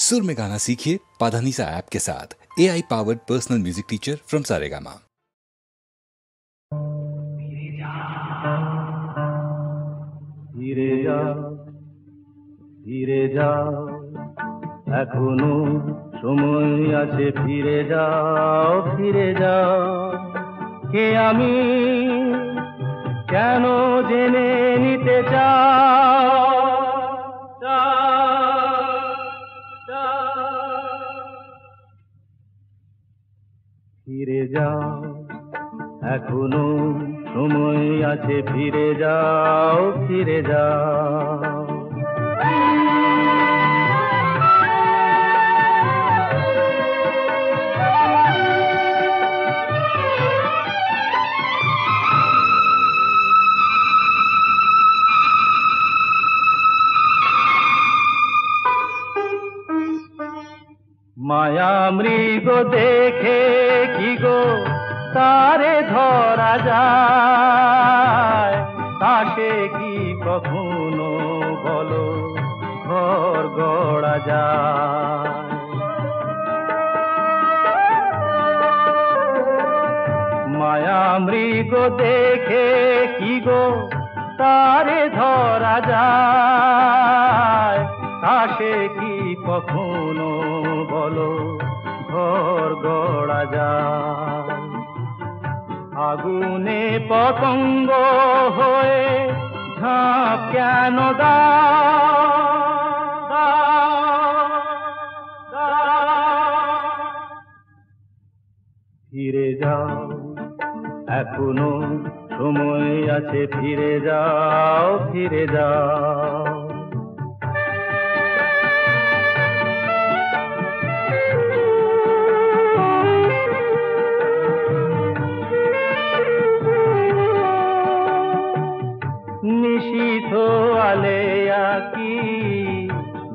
सुर में गाना सीखिए पाधानीसा ऐप के साथ। AI powered personal music teacher from Saregama. ধীরে যাও ধীরে যাও এখনো সময় আছে, ফিরে যাও ফিরে যাও। কে আমি কেন জেনে নিতে চাও, ফিরে যাও এখনো সময় আছে, ফিরে যাও ফিরে যাও। মায়া মৃগ দেখে কি গো তারে ধরা যায়, তাকে কি কখনো বলো ঘর গড়া যায়। মায়া মৃগ দেখে কি গো তারে ধরা যায়, তাকে কি কখনো বলো ঘর গড়া যায়। আগুনে পতঙ্গ হয়ে ঝাঁপ কেন ফিরে যাও এখনো সময় আছে, ফিরে যাও ফিরে যাও। নিশীথ আলেয়া কি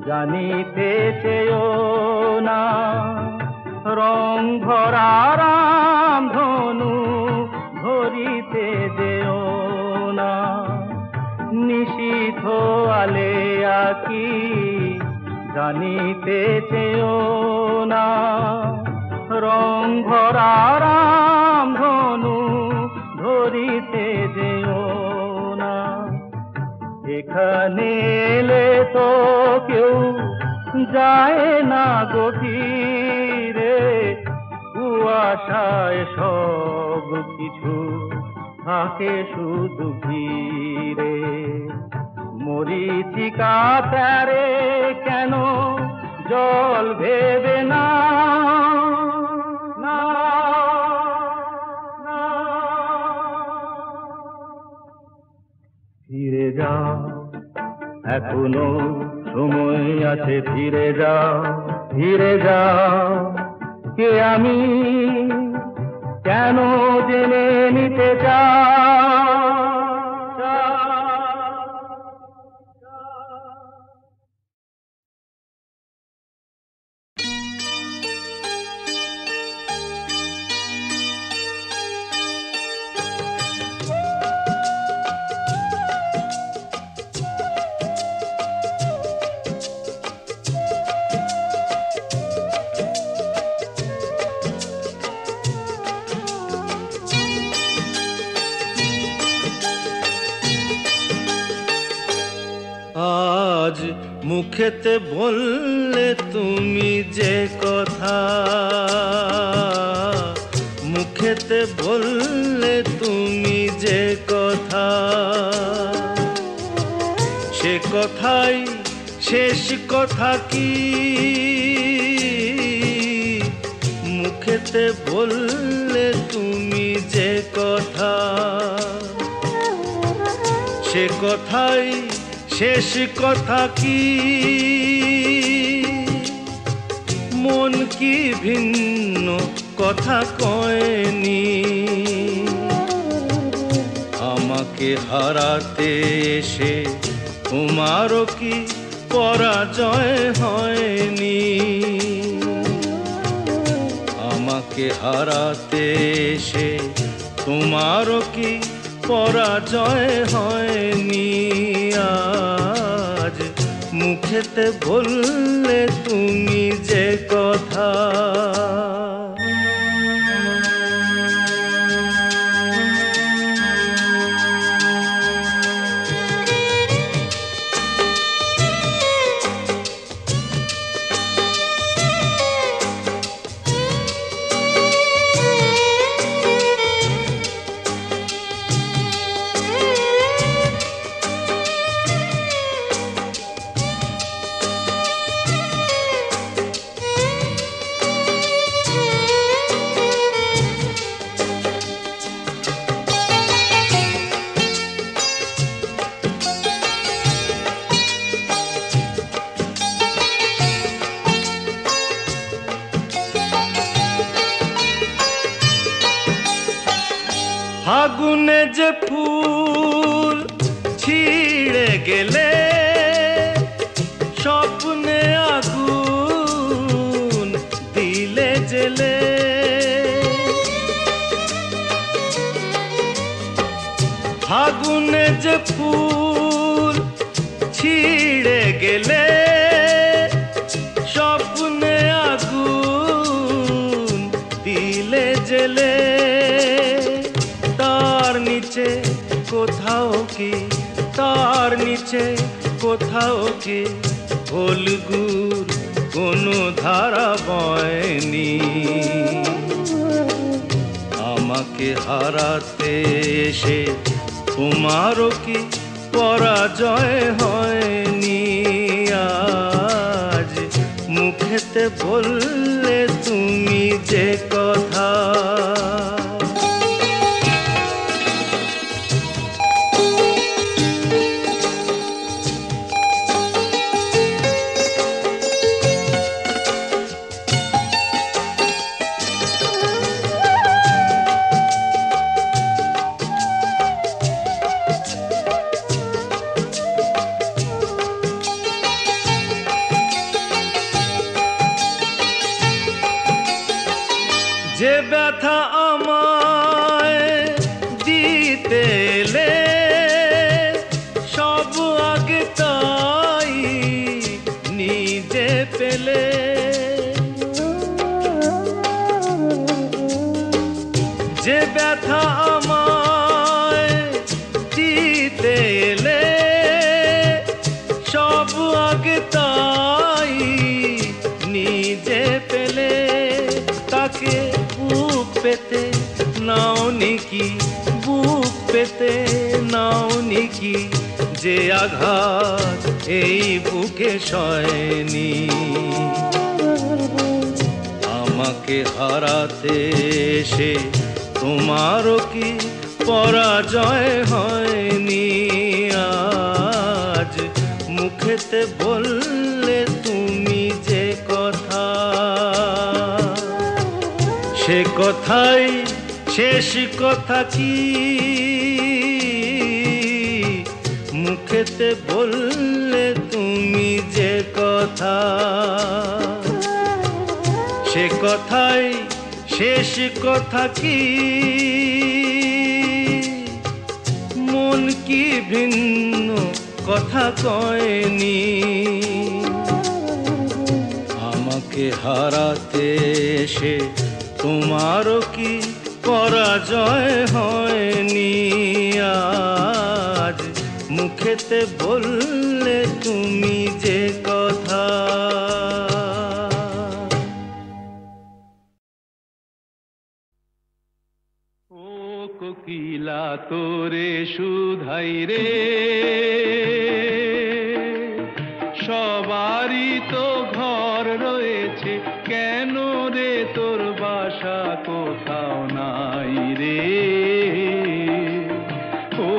জানিতে চেয়েও না, রং ভরা রাম ধনু ধরিতে যেও না। নিশীথ আলেয়া কি জানিতে চেয়েও না, রং ভরা রাম ধনু ধরিতে যেও না। এখানে এলে তো কেউ যায় না গভীরে, কুয়াশায় সব কিছু থাকে শুধু ঘিরে। মরীচিকা তারে কেন জল ভেবে না, ফিরে যাও এখনো সময় আছে, ফিরে যাও ফিরে যাও। কে আমি কেন জেনে নিতে চাও। আজ মুখেতে বললে তুমি যে কথা, মুখেতে বললে তুমি যে কথা, সে কথাই শেষ কথা কি? মুখেতে বললে তুমি যে কথা, সে কথাই শেষ কথা কি? মন কি ভিন্ন কথা কয়নি? আমাকে হারাতে এসে তোমারও কি পরাজয় হয়নি? আমাকে হারাতে এসে তোমারও কি পরাজয় হয়নি? আজ মুখেতে বললে তুমি ফাগুনে যে ফুল ছিঁড়ে গেলে স্বপ্নে আগুন দিলে জেলে ফাগুনে যে ফুল ছিঁড়ে গেলে স্বপ্নে আগুন দিলে জেলে তার নিচে কোথাও কি তার নিচে কোথাও কি ফলগুর কোনো ধারা বয়নি আমাকে হারাতে এসে তোমারও কি পরাজয় হয়নি আজ মুখেতে বললে তুমি যে কথা যে ব্যথা আমায় দিতে এলে সব আগে তাই নিজে পেলে যে ব্যথা আমায় দিতে এলে সব আগে তাই নিজে পেলে তাকে বুক পেতে নাও নিকি বুক পেতে নাও নিকি যে আঘাত এই বুকে সয়নি আমাকে হারাতে এসে তোমারও কি পরাজয় হয়নি আজ মুখেতে বললে তুমি যে কথা সে কথাই শেষ কথা কি মুখেতে বললে তুমি যে কথা সে কথাই শেষ কথা কি মন কি ভিন্ন কথা কয়নি আমাকে হারাতে এসে তোমারও কি পরাজয় হয়নি আজ মুখেতে বললে তুমি যে কথা ও কোকিলা তোরে শুধাই রে সবারই তো ঘর রয়েছে কেন রে তোর বাসা কোথাও নাই রে ও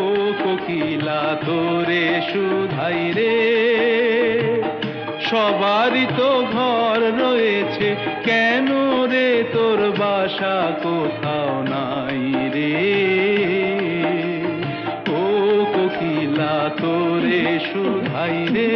কোকিলা তোরে শুধাই রে সবারই তো ঘর রয়েছে কেন রে তোর বাসা কোথাও নাই রে ও কোকিলা তোরে শুধাই রে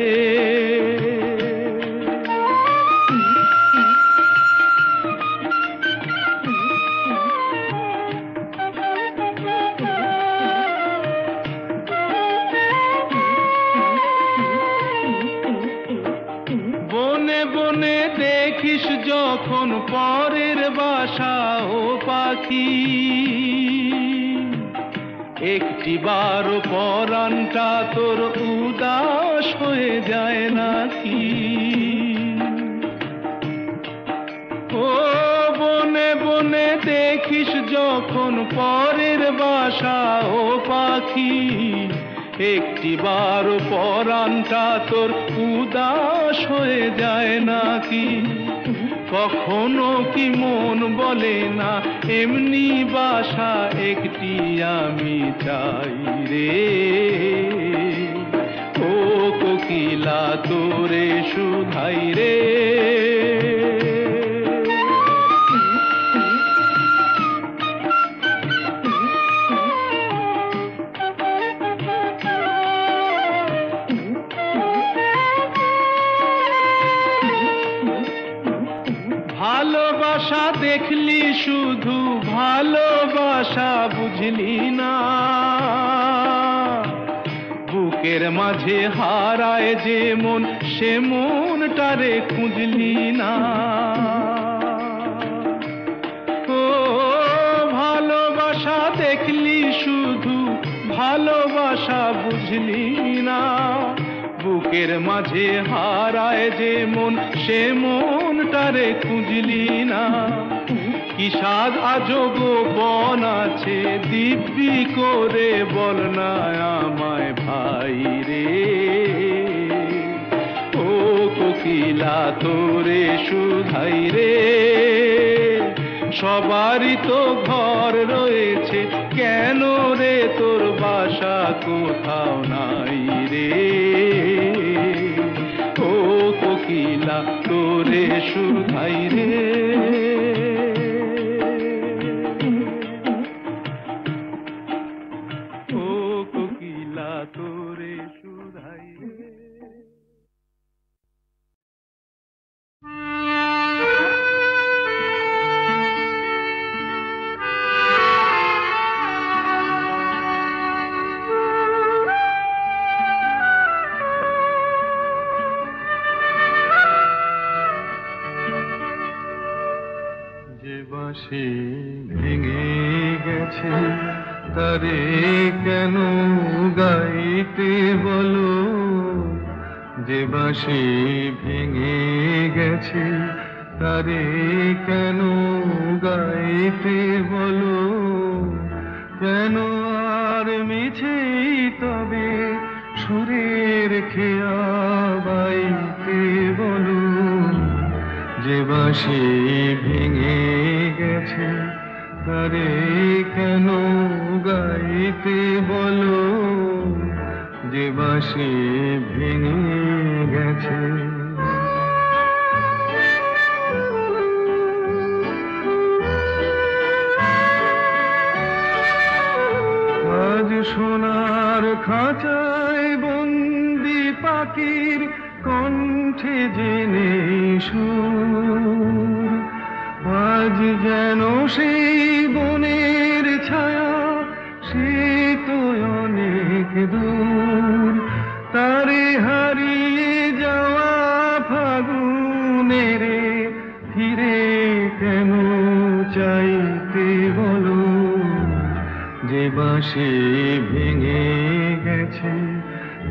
দেখিস যখন পরের বাসা ও পাখি একটি বার পরানটা তোর উদাস হয়ে যায় নাকি ও বনে বনে দেখিস যখন পরের বাসা ও পাখি একটি বার পরানটা তোর উদাস হয়ে যায় নাকি কখনো কি মন বলে না এমনি বাসা একটি আমি চাই রে ও কোকিলা তোরে শুধাই রে ভালোবাসা দেখলি শুধু ভালোবাসা বুঝলি না, বুকের মাঝে হারায় যে মন সে মনটারে খুঁজলি না। ও ভালোবাসা দেখলি শুধু ভালোবাসা বুঝলি না, বুকের মাঝে হারায় যে মন সে মনটারে খুঁজলি না। কি স্বাদ আজব বন আছে দিব্যি করে বল না আমায় ভাই রে। ও কোকিলা তোরে শুধাই রে, সবারই তো ঘর রয়েছে কেন রে তোর বাসা কোথাও নাই রে। ও কোকিলা তোরে শুধাই রে। ও কোকিলা তোরে শুধাই রে। বাঁশি ভেঙে গেছে তারে কেন গাইতে বলো, যে বাঁশি ভেঙে গেছে তারে কেন গাইতে বলো। কেন আর মিছেই তবে সুরের খেয়া বাইতে বলো, যে বাঁশি ভেঙে গেছে তারে কেন গাইতে বলো, যে বাঁশি ভেঙে গেছে। আজ সোনার খাঁচায় বন্দি পাখির কণ্ঠে জেনে সুর, আজ যেন সেই বনের ছায়া সে তো অনেক দূর। তারে হারিয়ে যাওয়া ফাগুনের ফিরে কেন চাইতে বলো, যে বাঁশি ভেঙে গেছে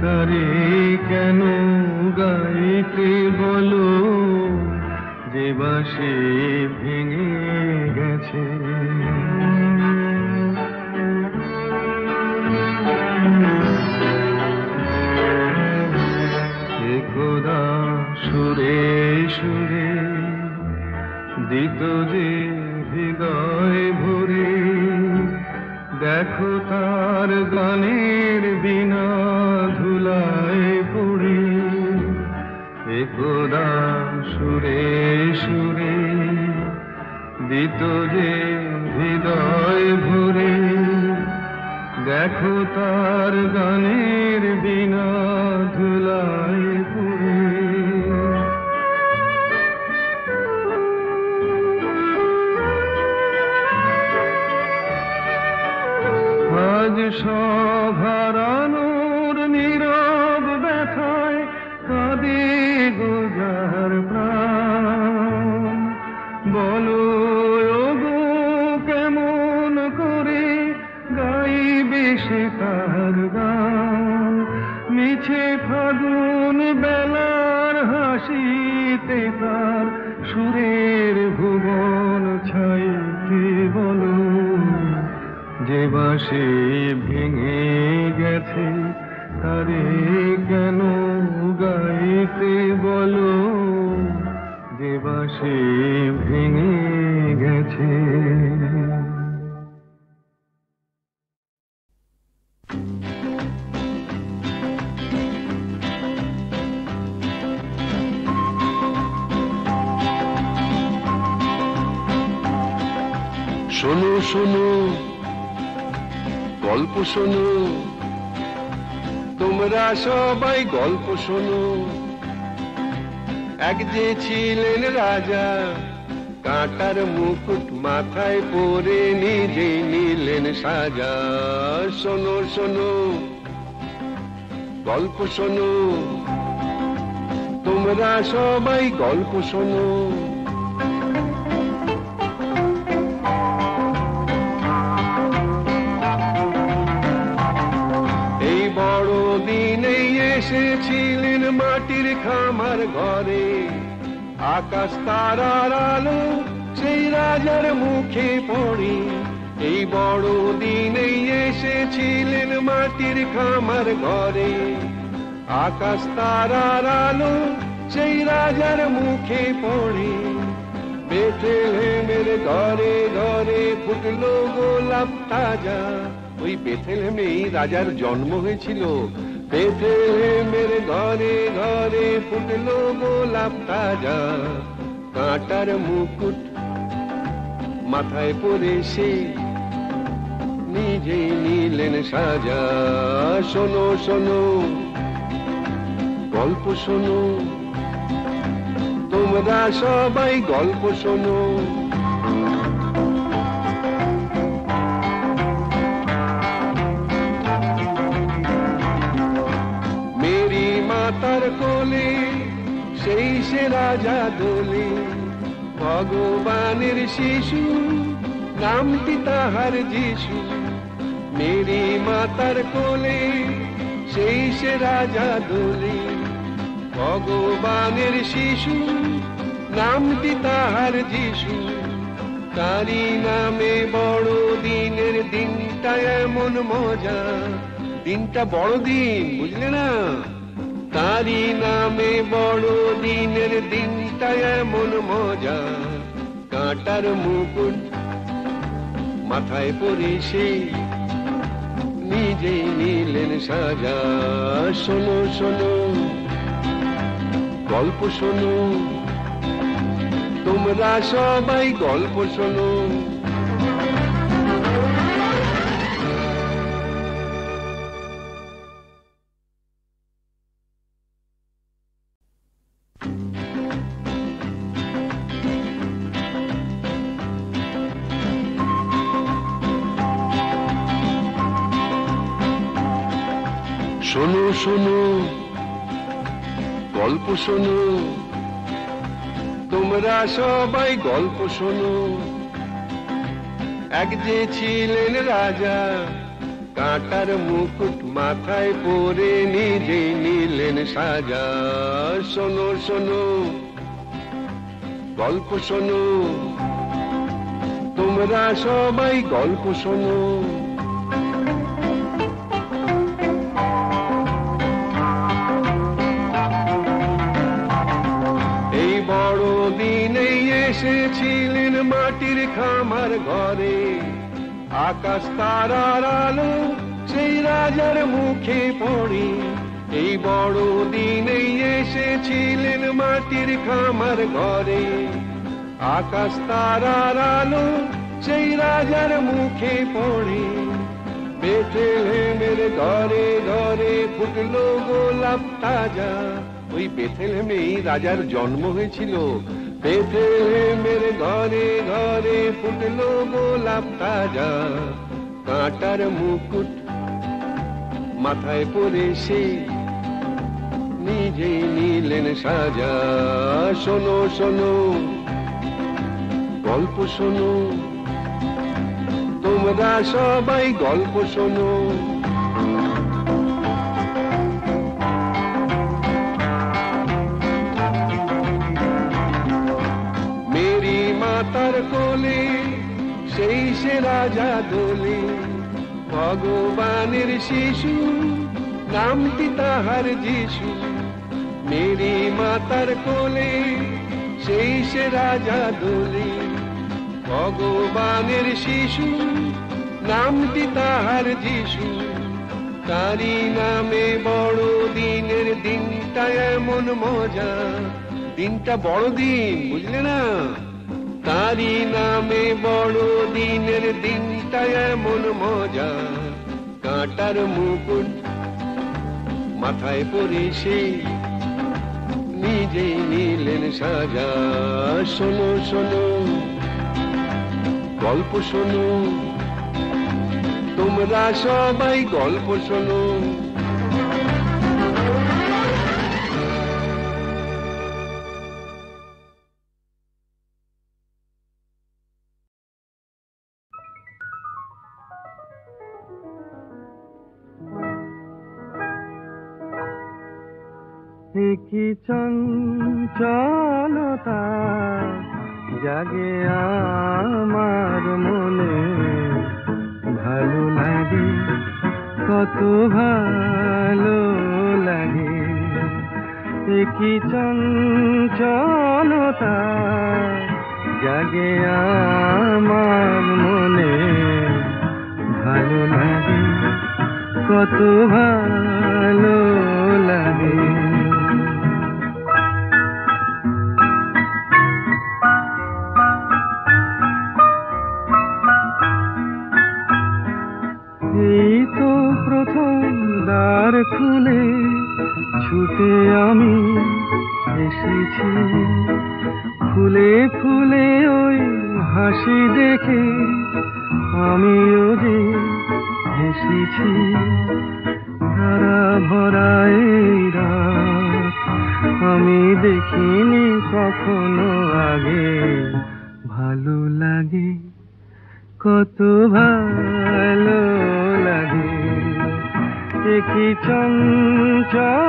তারে কেন গাইতে বলো, যে বাঁশি ভেঙে গেছে। একদা সুরে সুরে দিত যে হৃদয় ভরে, দেখো তার গানের বিনা ধুলায় পড়ে। একদা সুরে সুরে দিত যে হৃদয় ভরে, দেখো তার গানের বিনা ধুলায় পড়ে। আজ সব হারানোর নীরব ব্যথায় কাঁদে গোজার প্রাণ। বলো ওগো কেমন করে গাইবে সে তার গান, মিছে ফাগুন বেলার হাসিতে তার সুরের ভুবন ছাইতে বলো, যে বাঁশি ভেঙে গেছে তারে কেন গাইতে বলো, যে বাঁশি ভেঙে গেছে। শোনো শোনো গল্প শোনো, তোমরা সবাই গল্প শোনো। এক যে ছিলেন রাজা কাঁটার মুকুট মাথায় পরে নিজেই নিলেন সাজা। শোনো শোনো গল্প শোনো, তোমরা সবাই গল্প শোনো। এই বড় দিনেই এসেছিলেন মাটির খামার ঘরে, আকাশ তারার আলো সেই রাজার মুখে পড়ে। এই বড় দিনেই এসেছিলেন মাটির খামার ঘরে, আকাশ তারার আলো সেই রাজার মুখে পড়ে। বেথলেহেমের ঘরে ঘরে ফুটলো গোলাপ তাজা, ওই বেথলেহেমেই রাজার জন্ম হয়েছিল। বেথলেহেমের ঘরে ঘরে ফুটলো গোলাপ তাজা, কাঁটার মুকুট মাথায় পরে সে নিজেই নিলেন সাজা। শোনো শোনো গল্প শোনো, তোমরা সবাই গল্প শোনো। মেরি মাতার কোলে সেই সে রাজা দোলে, ভগবানের শিশু নামটি তাহার যিশু। মেরি মাতার কোলে সেই সে রাজা দোলে, ভগবানের শিশু নামটি তাহার যিশু। তারি নামে বড় দিনের দিনটা এমন মজা, দিনটা বড় দিন, বুঝলে না? তারি নামে বড় দিনের দিনটা এমন মজা, কাঁটার মুকুট মাথায় পরে সে নিজেই নিলেন সাজা। শোনো শোনো গল্প শোনো, তোমরা সবাই গল্প শোনো। শোনো শোনো গল্প শোনো, তোমরা সবাই গল্প শোনো। এক যে ছিলেন রাজা, কাঁটার মুকুট মাথায় পরে নিজেই নিলেন সাজা। শোনো শোনো গল্প শোনো, তোমরা সবাই গল্প শোনো। এসেছিলেন মাটির খামার ঘরে, আকাশ তারার আলো সেই রাজার মুখে পড়ে। এই বড় দিনেই এসেছিলেন মাটির খামার ঘরে, আকাশ তারার আলো সেই রাজার মুখে পড়ে। বেথলেহেমের ঘরে ঘরে ফুটলো গোলাপ তাজা, ওই বেথলেহেমেই রাজার জন্ম হয়েছিল। বেথলেহেমের ঘরে ঘরে ফুটলো গোলাপ তাজা, কাঁটার মুকুট মাথায় পরে সে নিজেই নিলেন সাজা। শোনো শোনো গল্প শোনো, তোমরা সবাই গল্প শোনো। মাতার কোলে সেই সে রাজা দোলে, ভগবানের শিশু নামটি তাহার যিশু। মেরি মাতার কোলে সেই সে রাজা দোলে, ভগবানের শিশু নামটি তাহার যিশু। তারি নামে বড় দিনের দিনটা এমন মজা, দিনটা বড় দিন, বুঝলে না? তারি নামে বড় দিনের দিনটা এমন মজা, কাঁটার মুকুট মাথায় পরে সে নিজেই নিলেন সাজা। শোনো শোনো গল্প শোনো, তোমরা সবাই গল্প শোনো। কি চঞ্চলতা জাগে আমার মনে, ভালো লাগে কত ভালো লাগে। কি চঞ্চলতা জাগে আমার মনে, ভালো লাগে কত ভালো লাগে। এই তো প্রথম দ্বার খুলে ছুটে আমি এসেছি, ফুলে ফুলে ওই হাসি দেখে আমিও যে হেসেছি। ধারা ভরা এই রাত আমি দেখিনি কখনো আগে, ভালো লাগে কত ভালো লাগে। কি চঞ্চলতা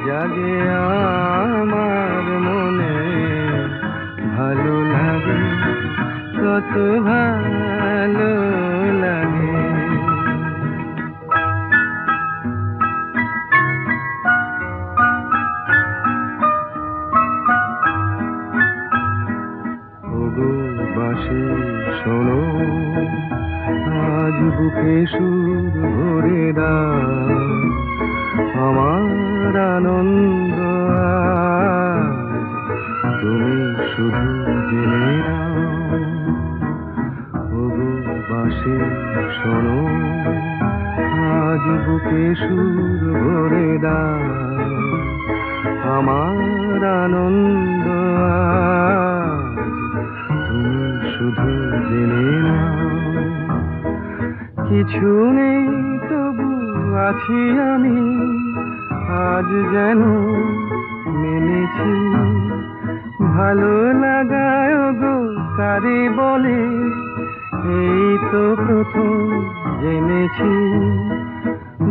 জাগে আমার মনে, ভালো লাগে কত ভালো লাগে। শোনো আজ বুকে সুর ভরে দাও, আমার আনন্দ আজ তুমি শুধু জেনে নাও। ওগো বাঁশি শোনো আজ বুকে সুর ভরে দাও, আমার আনন্দ শুধু জেনে নাও। কিছু নেই তবু আছি আমি, আজ যেন মেনেছি। ভালো লাগায় গো কারে বলে, এই তো প্রথম জেনেছি।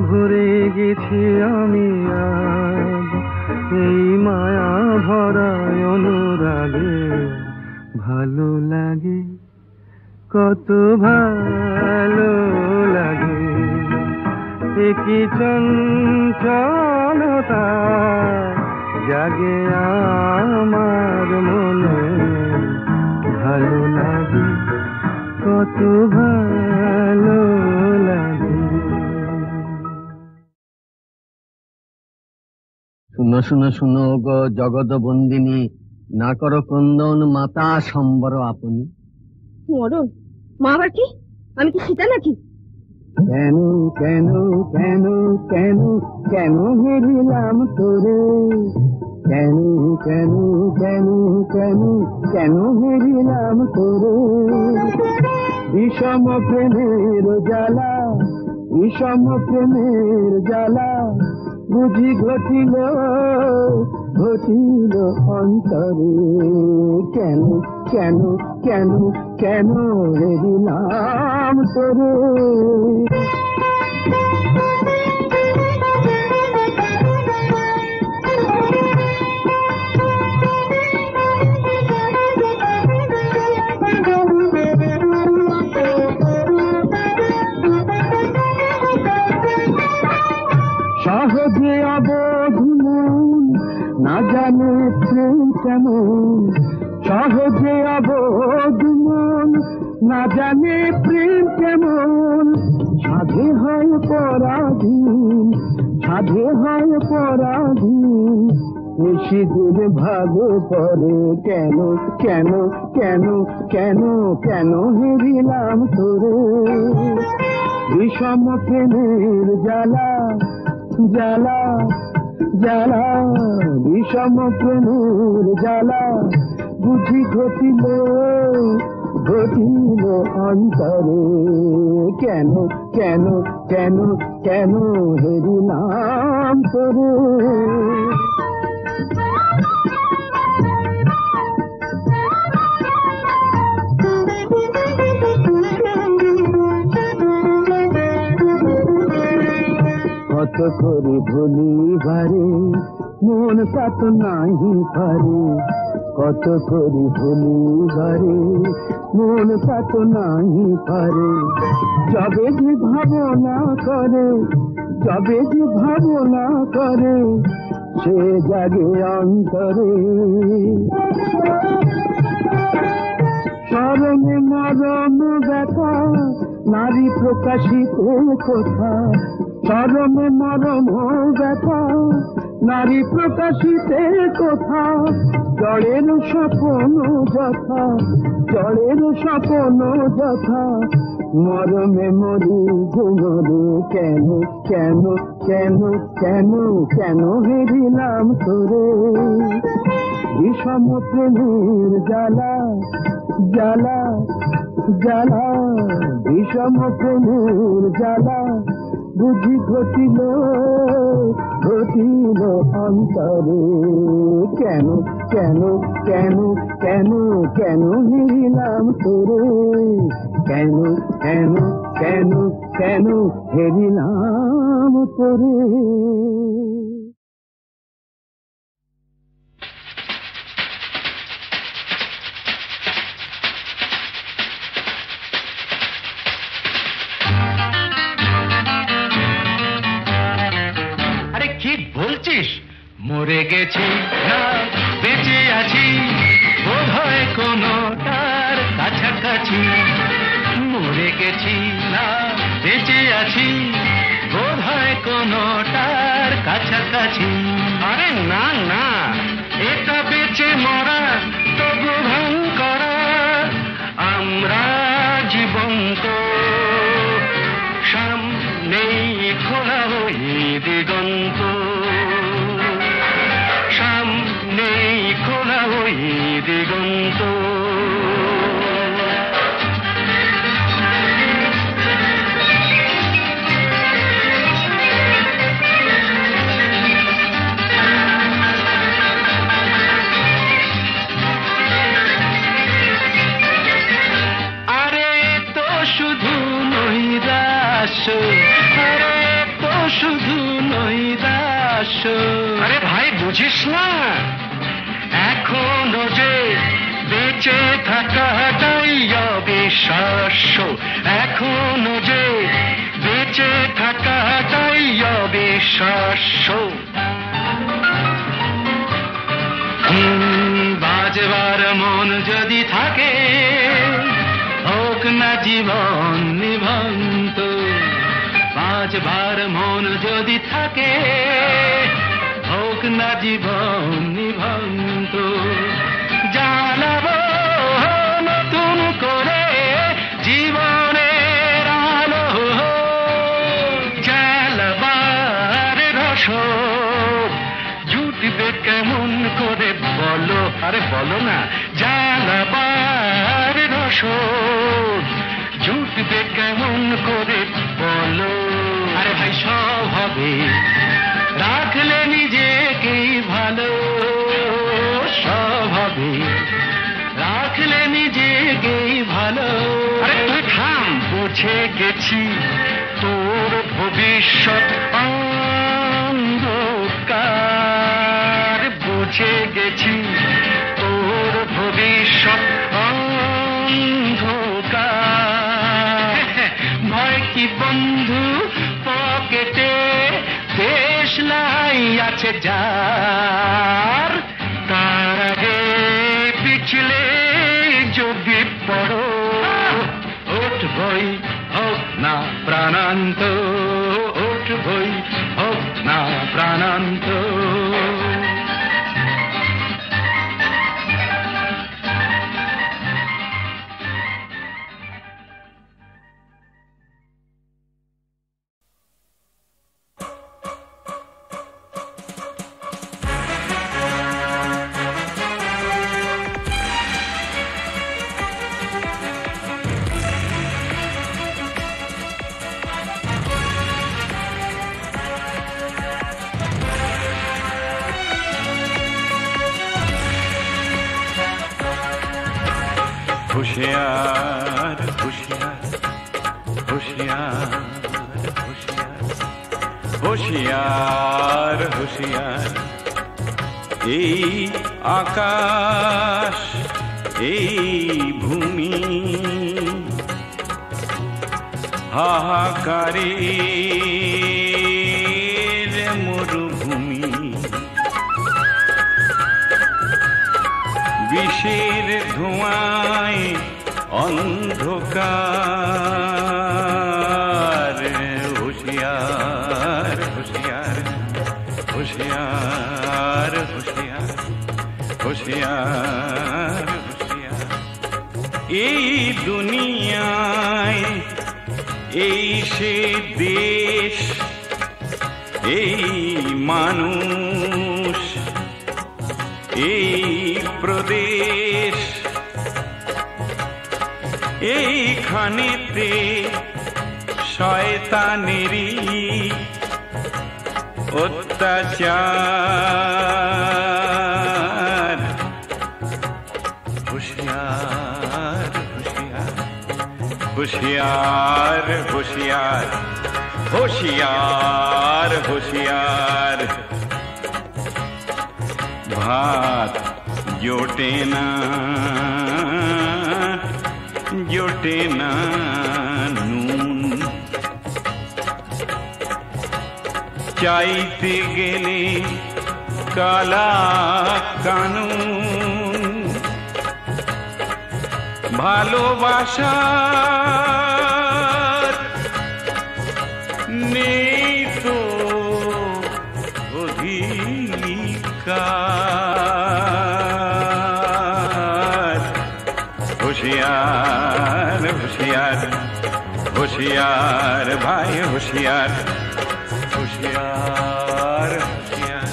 ভরে গেছি আমি আজ এই মায়া ভরা অনুরাগে, ভালো লাগে কত ভালো লাগে। কি চঞ্চলতা জাগে আমার মনে, ভালো লাগে কত ভালো লাগে। শুনো শুনো শুনো গো জগৎ বন্দিনী, না করো ক্রন্দন মাতা সম্বর আপনি। মরণ মা আবার কি? আমি কি সীতা নাকি? কেন কেন কেন কেন কেন হেরিলাম তোরে, কেন কেন কেন কেন কেন হেরিলাম তোরে। বিষম প্রেমের জ্বালা, বিষম প্রেমের জ্বালা বুঝি ঘটিল ঘটিল অন্তরে। কেন কেন কেন কেন হেরিলাম তোরে। সহজে অবোধ মন না জানে প্রেম কেমন, সহজে অবোধ মন না জানে প্রেম কেমন। সাধে হয় পরাধীন, সাধে হয় পরাধীন, নিশিদের ভাগে পড়ে। কেন কেন কেন কেন কেন হেরিলাম তোরে। বিষম প্রেমের জ্বালা জ্বালা জ্বালা বিষম প্রেমের জ্বালা বুঝি ঘটিল ঘটিল অন্তরে কেন কেন কেন কেন হেরিলাম তোরে কত করে ভুলিবারে মন সাত নাহি পারে কত করে ভুলিবারে মন সাত নাহি পারে যবে যে ভাবনা করে যবে যে ভাবনা করে সে জাগে অন্তরে চরমে মরম ব্যথা নারী প্রকাশিত কথা চরমে মরম ব্যথা নারী প্রকাশিতে কথা জড়ের স্বপন যথা জড়ের স্বপন যথা মরমে মরি ঘুমরে কেন কেন কেন কেন কেন হেরিলাম তোরে বিষম প্রেমের জ্বালা জ্বালা জ্বালা বিষম প্রেমের জ্বালা বুঝি ঘটিল ঘটিল অন্তরে কেন কেন কেন কেন কেন হেরিলাম তোরে কেন কেন কেন কেন হেরিলাম তোরে মরে গেছি না বেঁচে আছি বোধ হয় কোনটার কাছাকাছি মরে গেছি না বেঁচে আছি বোধ হয় কোনটার কাছাকাছি আরে না না এটা বেঁচে মরা তবু ভাঙ করা আমরা জীবন্ত সামনেই খোলা ওই দিগন্ত সামনেই খোলা ওই দিগন্ত আরে তো শুধু নৈরাশ আরে তো শুধু নৈরাশ আরে ভাই বুঝিস না এখনো যে বেঁচে থাকাটাই অবিশ্বাস্য এখনো যে বেঁচে থাকাটাই অবিশ্বাস্য বাজবার মন যদি থাকে হোক না জীবন নিভন্ত বাজবার মন যদি থাকে হোক না জীবন নিভন্ত জানাবো নতুন করে জীবনের আলো জ্বালাবার রস জুটবে কেমন করে বলো আরে বলো না জ্বালাবার রস জুটবে কেমন করে বলো আরে ভাই সব হবে রাখলে নিজেকেই ভালো সব হবে রাখলে নিজেকেই ভালো আরে তুই থাম বুঝে গেছি তোর ভবিষ্যৎ অন্ধকার বুঝে গেছি তোর ভবিষ্যৎ অন্ধকার ভয় কি বন্ধু পকেটে দেশলাই আছে যার তার আগে পিছলে যদি পড়ো উঠবই হোক না প্রাণান্ত উঠবই হোক না প্রাণান্ত होशियार होशियार होशियार होशियार होशियार এই আকাশ এই ভূমি হাহাকারের মরুভূমি বিষের ধোঁয়ায় অন্ধকার होशियार होशियार होशियार होशियार होशियार होशियार এই দুনিয়ায় এই সে দেশ এই মানুষ এই প্রদেশ এইখানেতে শয়তানেরই অত্যাচার होशियार होशियार होशियार होशियार होशियार होशियार भात जोटे ना নুন চাইতে গেলে কালা কানুন ভালোবাসার নেই তো অধিকার होशियार होशियार होशियार भाई होशियार होशियार होशियार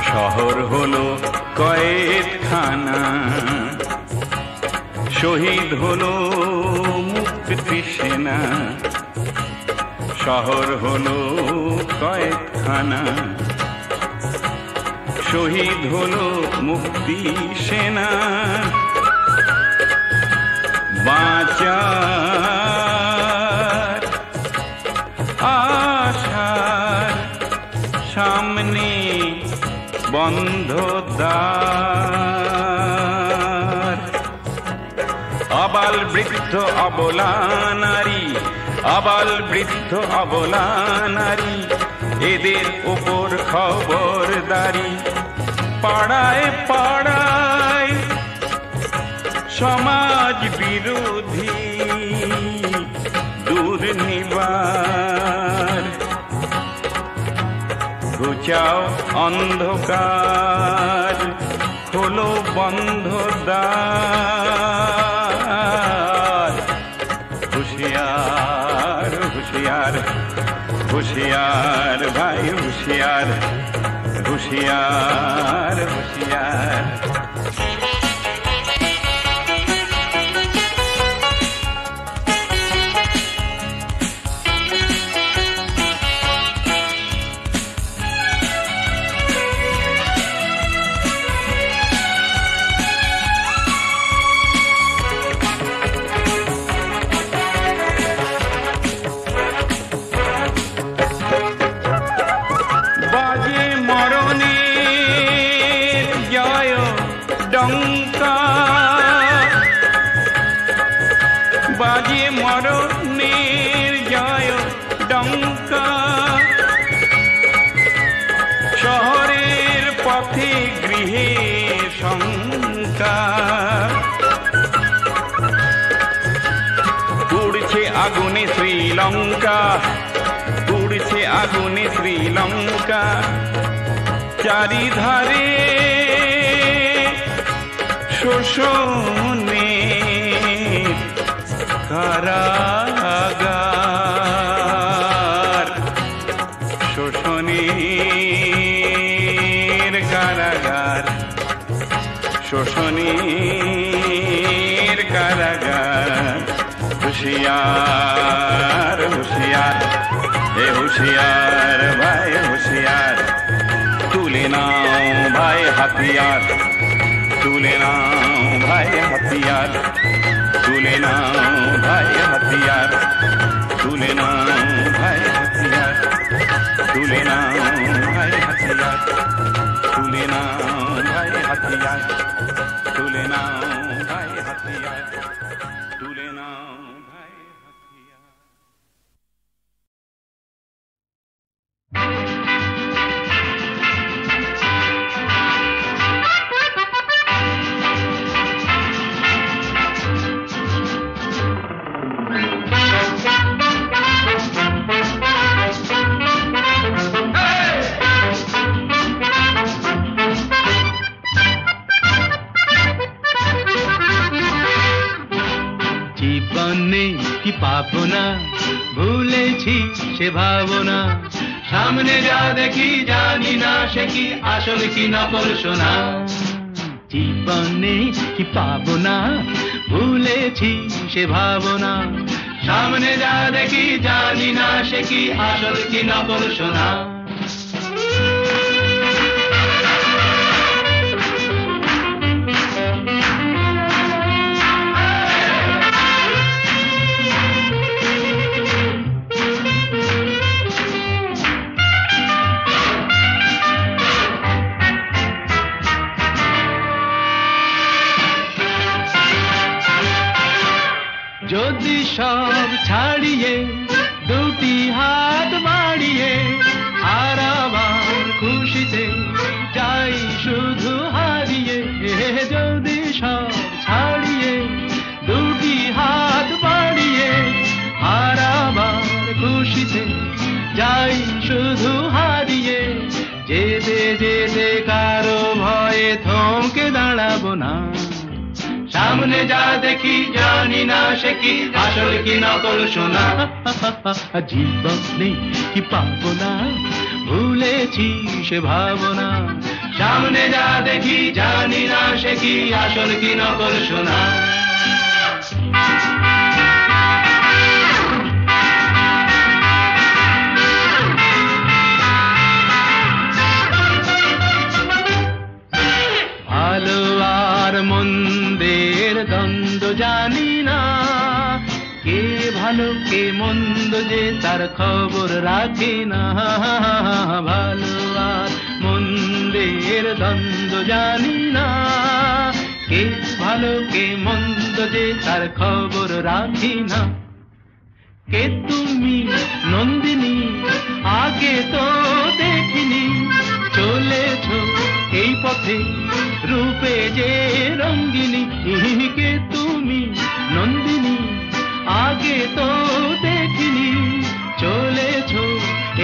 শহর হলো কয়েদখানা শহীদ হলো মুক্তি সেনা শহর হলো কয়েদখানা শহীদ হলো মুক্তি সেনা বাঁচার আশার সামনে বন্ধ দ্বার আবাল বৃদ্ধ অবলা নারী আবাল বৃদ্ধ অবলা নারী এদের উপর খবরদারি পাড়ায় পাড়ায় সমাজ বিরোধী দুর্নিবার ঘুচাও অন্ধকার খোলো বন্ধ দ্বার होशियार होशियार होशियार भाई होशियार होशियार होशियार বাজে মরণের জয় ডঙ্কা শহরের পথে গৃহে শঙ্কা পুড়ছে আগুনে শ্রীলঙ্কা পুড়ছে আগুনে শ্রীলঙ্কা চারিধারে শোষণ শোষণীর কারাগার। হুঁশিয়ার হুঁশিয়ার এ হুঁশিয়ার ভাই হুঁশিয়ার, তুলে নাও ভাই হাতিয়ার, তুলে নাও ভাই হাতিয়ার, তুলে নাও ভাই হাতিয়ার, তুলে নাও ভাই হাতিয়ার, তুলে নাও ভাই হাতিয়ার, তুলে নাও ভাই হাতিয়ার, তুলে নাও ভাই হাতিয়ার, তুলে নাও ভাই হাতিয়ার। জীবনে কি পাবো না, ভুলেছি সে ভাবনা, সামনে যা দেখি জানি না সে কি আসল কি নকল শোনা। জীবনে কি পাবো না, ভুলেছি সে ভাবনা, সামনে যা দেখি জানি না সে কি আসল কি নকল শোনা। যদি সব ছাড়িয়ে দুটি হাত বাড়িয়ে আর আবার খুশিতে যাই শুধু হারিয়ে, যদি সব ছাড়িয়ে দুটি হাত বাড়িয়ে আর আবার খুশিতে যাই শুধু হারিয়ে, যেতে যেতে কারো ভয়ে থমকে দাঁড়াবো না, সামনে যা দেখি জানি না সে কি আসল কি নকল শোনা। জীবনে কি পাবো না, ভুলেছি সে ভাবনা, সামনে যা দেখি জানি না সে কি আসল কি নকল শোনা। ভালো আর মন্দের দ্বন্দ্ব জানি না, কে ভালো কে মন্দ যে তার খবর রাখে না। ভালো আর মন্দের দ্বন্দ্ব জানি না, কে ভালো কে মন্দ যে তার খবর রাখি না। কে তুমি নন্দিনী আগে তো দেখিনি, চলেছ এই পথে রূপে যে রঙ্গিনী। কে তুমি নন্দিনী আগে তো দেখিনি, চলেছ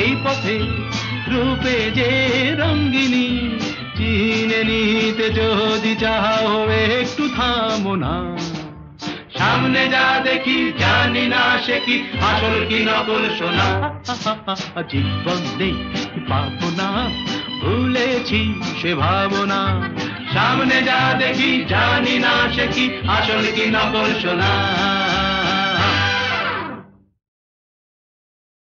এই পথে রূপে যে রঙ্গিনী। চিনে নিতে যদি চাও একটু থামো না, সামনে যা দেখি জানি না সে কি আসল কি নকল শোনা। জীবনে পাবো না, ভুলেছি সে ভাবনা, সামনে যা দেখি জানি না সে কি আসল কি নকল শোনা।